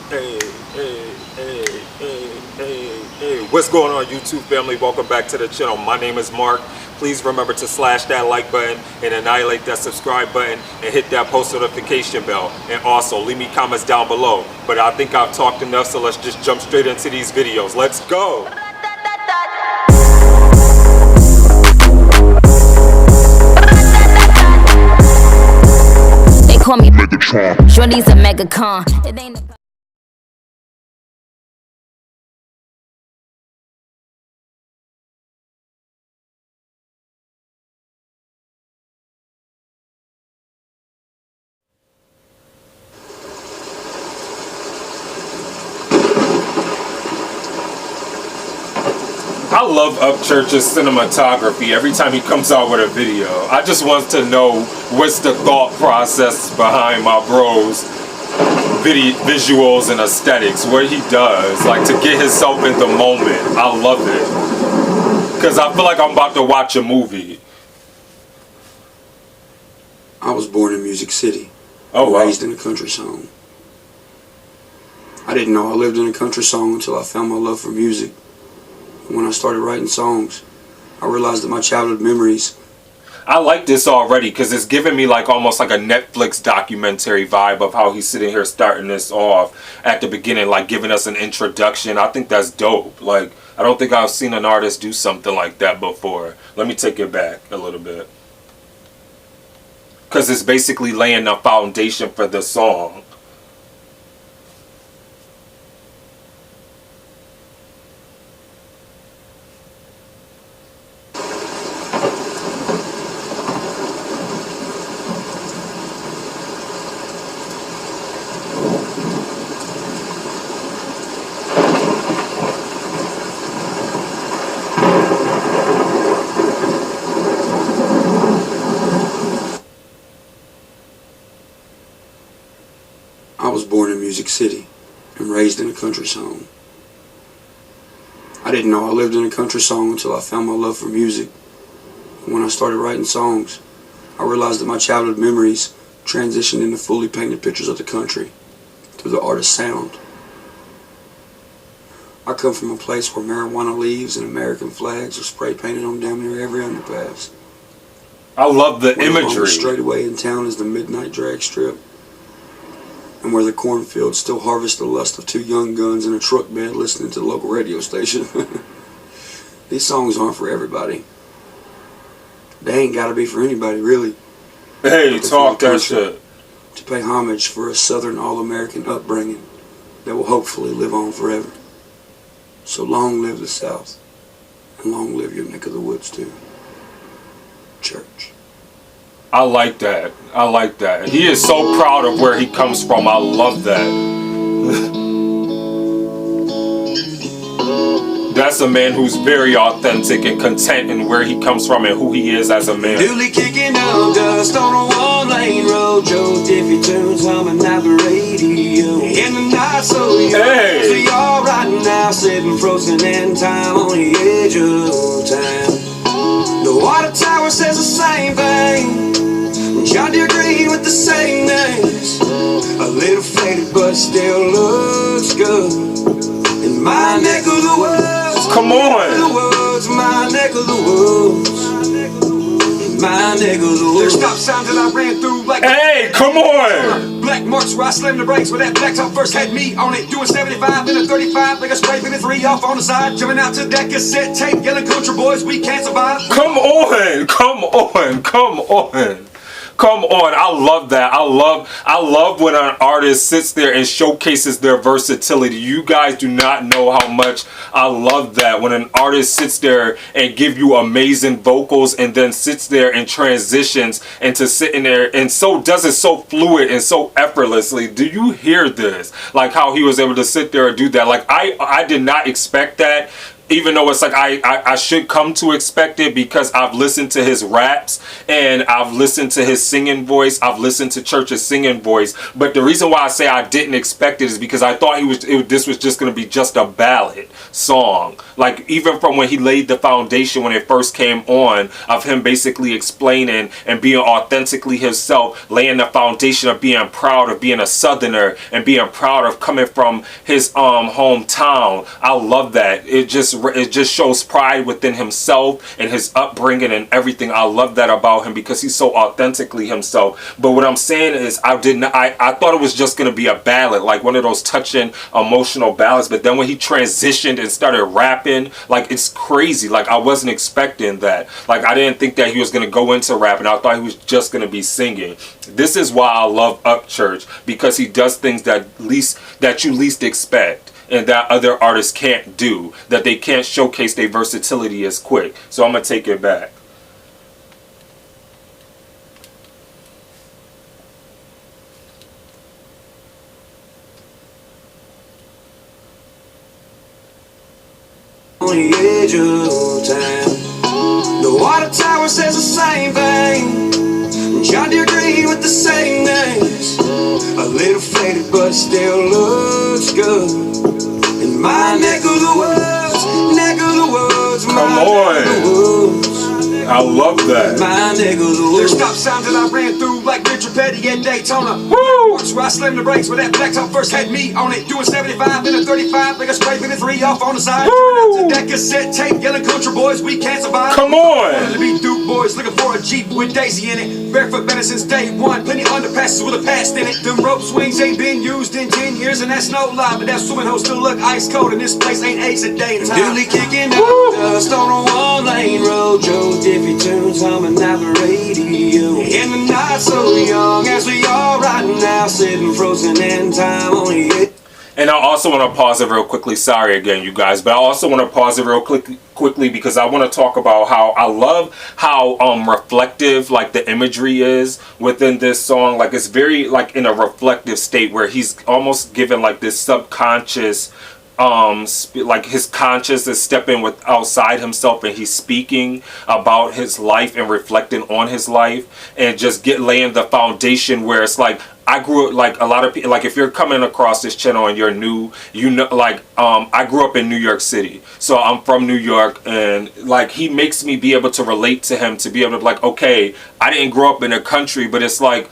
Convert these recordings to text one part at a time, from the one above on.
Hey, hey, hey, hey, hey, hey. What's going on, YouTube family? Welcome back to the channel. My name is Mark. Please remember to slash that like button and annihilate that subscribe button and hit that post notification bell. And also, leave me comments down below. But I think I've talked enough, so let's just jump straight into these videos. Let's go! They call me Megatron. Shorty's a megacon. It ain't about I love Upchurch's cinematography every time he comes out with a video. I just want to know what's the thought process behind my bro's visuals and aesthetics, what he does, like to get himself in the moment. I love it. Because I feel like I'm about to watch a movie. I was born in Music City, raised in a country song. I didn't know I lived in a country song until I found my love for music. When I started writing songs, I realized that my childhood memories... I like this already because it's giving me like almost like a Netflix documentary vibe of how he's sitting here starting this off at the beginning, like giving us an introduction. I think that's dope. Like, I don't think I've seen an artist do something like that before. Let me take it back a little bit. Because it's basically laying the foundation for the song. I was born in Music City and raised in a country song. I didn't know I lived in a country song until I found my love for music. When I started writing songs, I realized that my childhood memories transitioned into fully painted pictures of the country through the art of sound. I come from a place where marijuana leaves and American flags are spray painted on damn near every underpass. I love the Where imagery. The straightaway in town is the midnight drag strip, and where the cornfields still harvest the lust of two young guns in a truck bed listening to the local radio station. These songs aren't for everybody. They ain't gotta be for anybody, really. Hey, talk that shit. To pay homage for a southern all-American upbringing that will hopefully live on forever. So long live the South, and long live your neck of the woods too. Church. I like that. I like that. He is so proud of where he comes from. I love that. That's a man who's very authentic and content in where he comes from and who he is as a man. Duly kicking up dust on a one-lane road, Joe Diffie tunes humming out the radio. In the night so young, so y'all right now sitting frozen in time on the edge of town. The water tower says the same thing. John Deere green with the same names. A little faded but still looks good. In my neck of the woods. Come on. My neck of the woods. My neck of the woods. There's stop signs that I ran through like. Hey, come on. Black marks where I slammed the brakes where that black top first had me on it. Doing 75 in a 35 like a spray pin 3 off on the side. Jumping out to that cassette tape, yelling country boys, we can't survive. Come on. Come on. Come on. Come on, I love that. I love when an artist sits there and showcases their versatility. You guys do not know how much I love that. When an artist sits there and give you amazing vocals and then sits there and transitions into sitting there and so does it so fluid and so effortlessly. Do you hear this? Like how he was able to sit there and do that. Like I did not expect that. even though it's like I should come to expect it because I've listened to his raps and I've listened to his singing voice, I've listened to Church's singing voice. But the reason why I say I didn't expect it is because I thought this was just going to be just a ballad song. Like even from when he laid the foundation when it first came on, of him basically explaining and being authentically himself, laying the foundation of being proud of being a Southerner and being proud of coming from his hometown. I love that. It just shows pride within himself and his upbringing and everything. I love that about him because he's so authentically himself. But what I'm saying is I thought it was just going to be a ballad, like one of those touching emotional ballads. But then when he transitioned and started rapping, like it's crazy. Like I wasn't expecting that. Like I didn't think that he was going to go into rapping. I thought he was just going to be singing. This is why I love Upchurch, because he does things that you least expect and that other artists can't do, that they can't showcase their versatility as quick. So I'm gonna take it back. On the edge of town, the water tower says the same thing. John Deere green with the same names. A little faded but still looks good. In my neck of the woods, neck of the woods, Come on. I love that. My neck of the woods. There's stop signs that I ran through like Richard Petty at Daytona. Woo! Where I slammed the brakes where that blacktop first had me on it. Doing 75 in a 35, like a spray pinning 3 off on the side. Woo! That cassette tape, yelling country boys, we can't survive. Come on! Wanted to be Duke boys, looking for a Jeep with Daisy in it. Barefoot better since day one, plenty underpasses with a past in it. Them rope swings ain't been used in 10 years, and that's no lie. But that swimming hole still look ice cold, and this place ain't eggs a day in time. Duly kicking up dust on a one-lane road. Joe Diffie tunes humming out the radio. In the night so young as we are right now, sitting frozen in time on the edge. And I also want to pause it real quickly. Sorry again, you guys, but I also want to pause it real quickly because I want to talk about how I love how reflective like the imagery is within this song. Like it's very like in a reflective state where he's almost given like this subconscious like his conscious is stepping with outside himself, and he's speaking about his life and reflecting on his life and just laying the foundation where it's like I grew up, like a lot of people, like if you're coming across this channel and you're new, you know, like I grew up in New York City, so I'm from New York, and like he makes me be able to relate to him, to be able to be like, okay, I didn't grow up in a country, but it's like,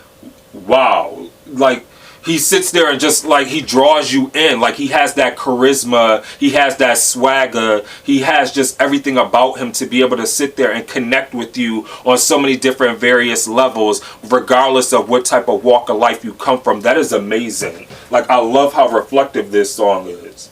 wow, like he sits there and just like he draws you in. Like he has that charisma, he has that swagger, he has just everything about him to be able to sit there and connect with you on so many different various levels, regardless of what type of walk of life you come from. That is amazing. Like I love how reflective this song is.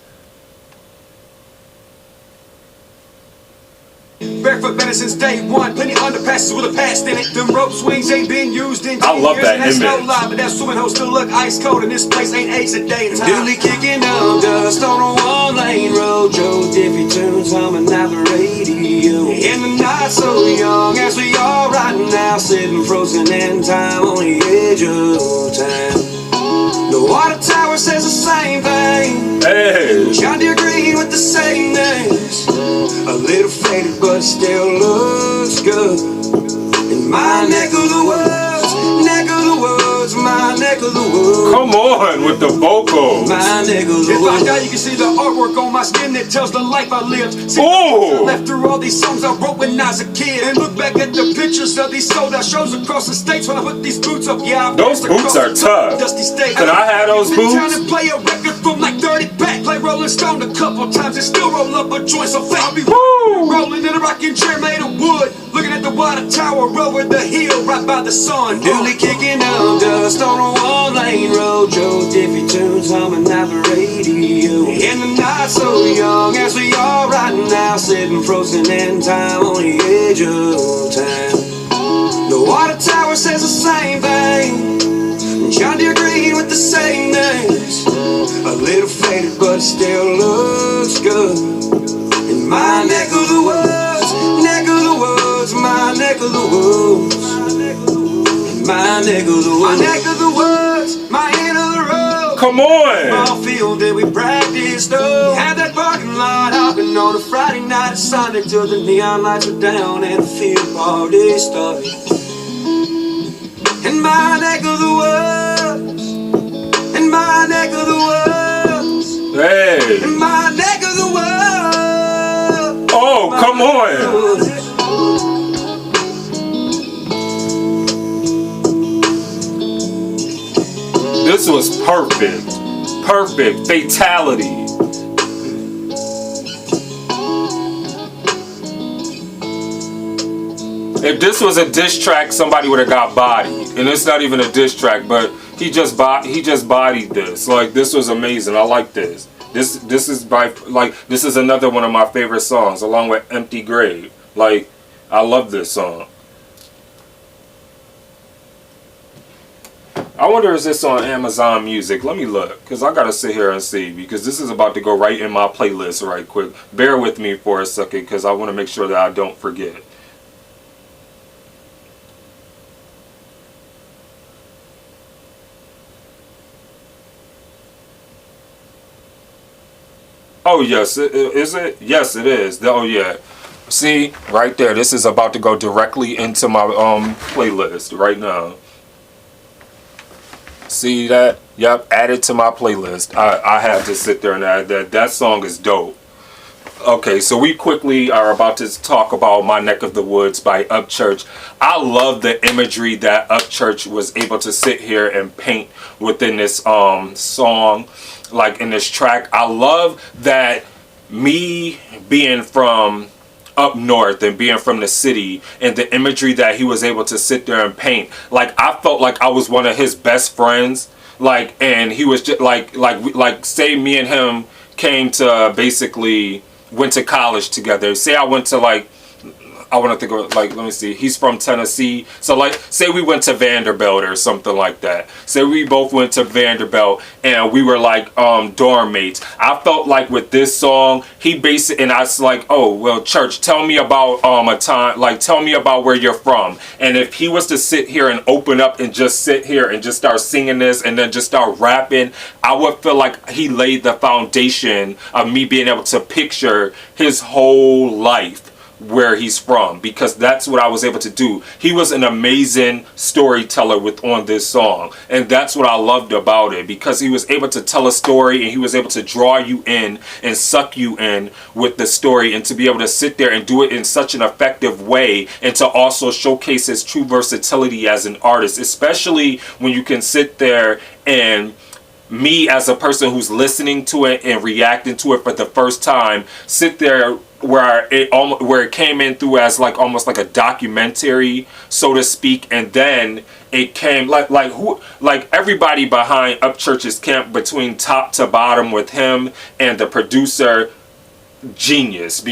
Barefoot better since day one, plenty underpasses with a past in it. Them rope swings ain't been used in 10 I love years, that and that's image. no lie, but that swimming hole still look ice cold, and this place ain't eggs a day in time. Duly kicking up dust on a one-lane road. Joe Diffie tunes humming out the radio. In the night so young as we are right now, sitting frozen in time on the edge of town. The water tower says the same thing. Hey. John Deere green with the same names. A little faded but still looks good. In my neck of the woods, neck of the woods, my neck of the woods. Come on with the vocals. My neck of the woods. If I die, you can see the artwork on my skin that tells the life I lived. See Oh. I left through all these songs I wrote when I was a kid, and look back at the pictures of these sold out shows across the states when I put these boots up. Yeah, those boots are tough. Dusty state. Can I have those boots? Trying to play a record from like 30 back, play Rolling Stone a couple times and still roll up a joint so fat. I'll be rolling in a rocking chair made of wood, looking at the water tower over the hill right by the sun. Duly kicking up dust on a one-lane road. Joe Diffie tunes humming out the radio. In the night so young as we are right now, sitting frozen in time on the edge of town. The water tower says the same thing. John Deere green with the same names. A little faded but still looks good. In my neck of the woods, neck of the woods, my neck of the woods. In my neck of the woods, my neck of the woods, my end of the road. Come Come on. Small field that we practiced on. Had that parking lot hopping on a Friday night at Sonic till the neon lights were down and the field party started. In my neck of the woods, in my neck of the woods, Hey. in my neck of the woods. Oh, come on. This was perfect. Perfect. Fatality. If this was a diss track, somebody would have got bodied. And it's not even a diss track, but he just bodied this. Like, this was amazing. I like this. This is another one of my favorite songs, along with Empty Grave. Like, I love this song. I wonder is this on Amazon Music? Let me look, because I gotta sit here and see, because this is about to go right in my playlist right quick. Bear with me for a second, because I want to make sure that I don't forget. Oh yes, is it? Yes, it is. Oh yeah. See, right there. This is about to go directly into my playlist right now. See that? Yep, added to my playlist. I had to sit there and add that. That song is dope. Okay, so we quickly are about to talk about My Neck of the Woods by Upchurch. I love the imagery that Upchurch was able to sit here and paint within this song, like in this track. I love that, me being from up north and being from the city, and the imagery that he was able to sit there and paint. Like, I felt like I was one of his best friends. Like, and he was just like say me and him came to basically went to college together. Say I went to, like, I want to think of, like, let me see, he's from Tennessee, so like say we went to Vanderbilt or something like that. Say we both went to Vanderbilt and we were like dorm mates. I felt like with this song, he basically, and I was like, oh well, Church, tell me about a time, like tell me about where you're from. And if he was to sit here and open up and just sit here and just start singing this and then just start rapping, I would feel like he laid the foundation of me being able to picture his whole life where he's from, because that's what I was able to do. He was an amazing storyteller on this song, and that's what I loved about it, because he was able to tell a story and he was able to draw you in and suck you in with the story, and to be able to sit there and do it in such an effective way, and to also showcase his true versatility as an artist, especially when you can sit there and me as a person who's listening to it and reacting to it for the first time, sit there where it came in through as like almost like a documentary, so to speak, and then it came like everybody behind Upchurch's camp, between top to bottom with him and the producer, genius.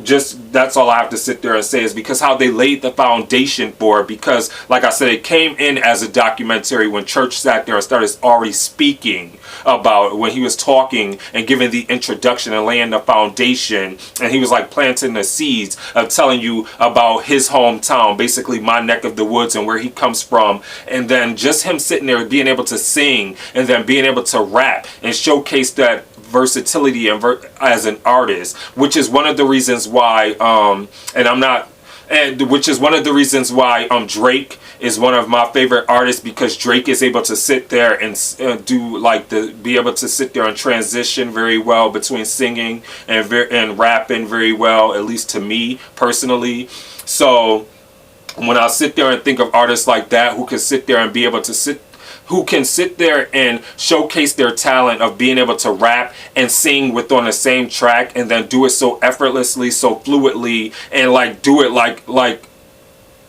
Just that's all I have to sit there and say, is because how they laid the foundation for it. Because like I said, it came in as a documentary when Church sat there and started already speaking about, when he was talking and giving the introduction and laying the foundation, and he was like planting the seeds of telling you about his hometown, basically my neck of the woods and where he comes from. And then just him sitting there being able to sing and then being able to rap and showcase that versatility and as an artist, which is one of the reasons why which is one of the reasons why Drake is one of my favorite artists, because Drake is able to sit there and be able to sit there and transition very well between singing and rapping very well, at least to me personally. So when I sit there and think of artists like that who can sit there and be able to sit there and showcase their talent of being able to rap and sing on the same track, and then do it so effortlessly, so fluidly, and like do it like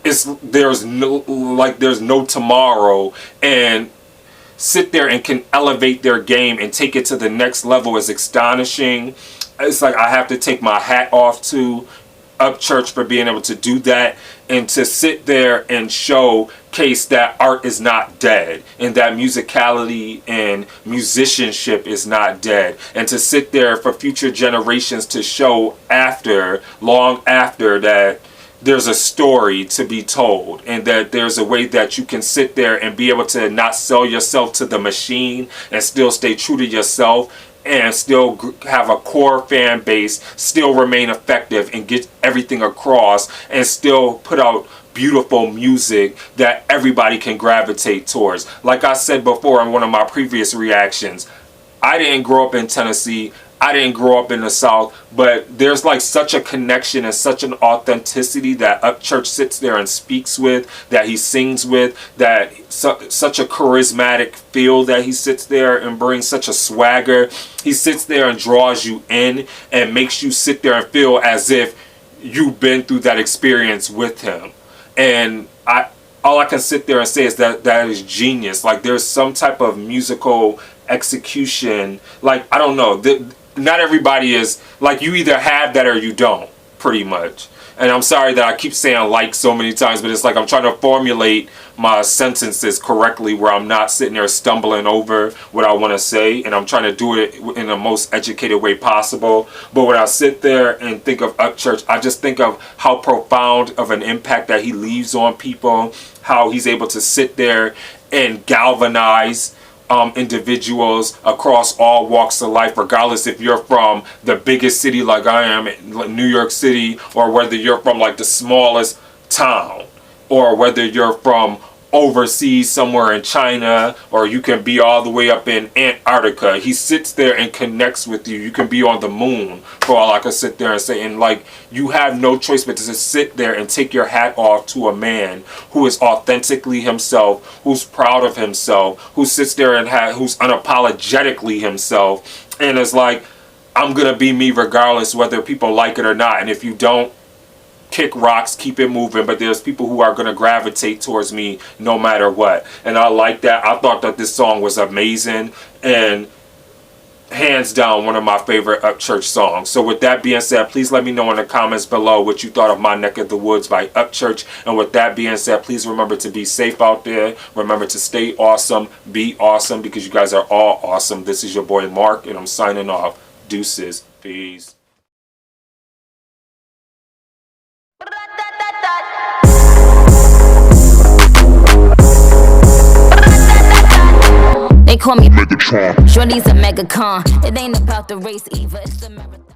there's no tomorrow, and sit there and can elevate their game and take it to the next level, is astonishing. It's like I have to take my hat off to Upchurch for being able to do that, and to sit there and showcase that art is not dead, and that musicality and musicianship is not dead, and to sit there for future generations to show long after that there's a story to be told, and that there's a way that you can sit there and be able to not sell yourself to the machine and still stay true to yourself and still have a core fan base, still remain effective and get everything across, and still put out beautiful music that everybody can gravitate towards. Like I said before in one of my previous reactions, I didn't grow up in Tennessee, I didn't grow up in the South, but there's like such a connection and such an authenticity that Upchurch sits there and speaks with, that he sings with, that such a charismatic feel that he sits there and brings, such a swagger. He sits there and draws you in and makes you sit there and feel as if you've been through that experience with him. And all I can sit there and say is that that is genius. Like, there's some type of musical execution. Like, I don't know. Not everybody is, like, you either have that or you don't, pretty much. And I'm sorry that I keep saying like so many times, but it's like I'm trying to formulate my sentences correctly where I'm not sitting there stumbling over what I want to say, and I'm trying to do it in the most educated way possible. But when I sit there and think of Upchurch, I just think of how profound of an impact that he leaves on people, how he's able to sit there and galvanize individuals across all walks of life, regardless if you're from the biggest city like I am, New York City, or whether you're from like the smallest town, or whether you're from overseas somewhere in China, or you can be all the way up in Antarctica. He sits there and connects with you. You can be on the moon, for all I can sit there and say. And like, you have no choice but to just sit there and take your hat off to a man who is authentically himself, who's proud of himself, who sits there and who's unapologetically himself, and is like, I'm gonna be me regardless whether people like it or not. And if you don't, kick rocks, keep it moving, but there's people who are going to gravitate towards me no matter what. And I like that. I thought that this song was amazing, and hands down one of my favorite Upchurch songs. So with that being said, please let me know in the comments below what you thought of My Neck of the Woods by Upchurch. And with that being said, please remember to be safe out there. Remember to stay awesome, be awesome, because you guys are all awesome. This is your boy Mark, and I'm signing off. Deuces. Peace. They call me Megatron. Shorty's a mega con. It ain't about the race either. It's the marathon.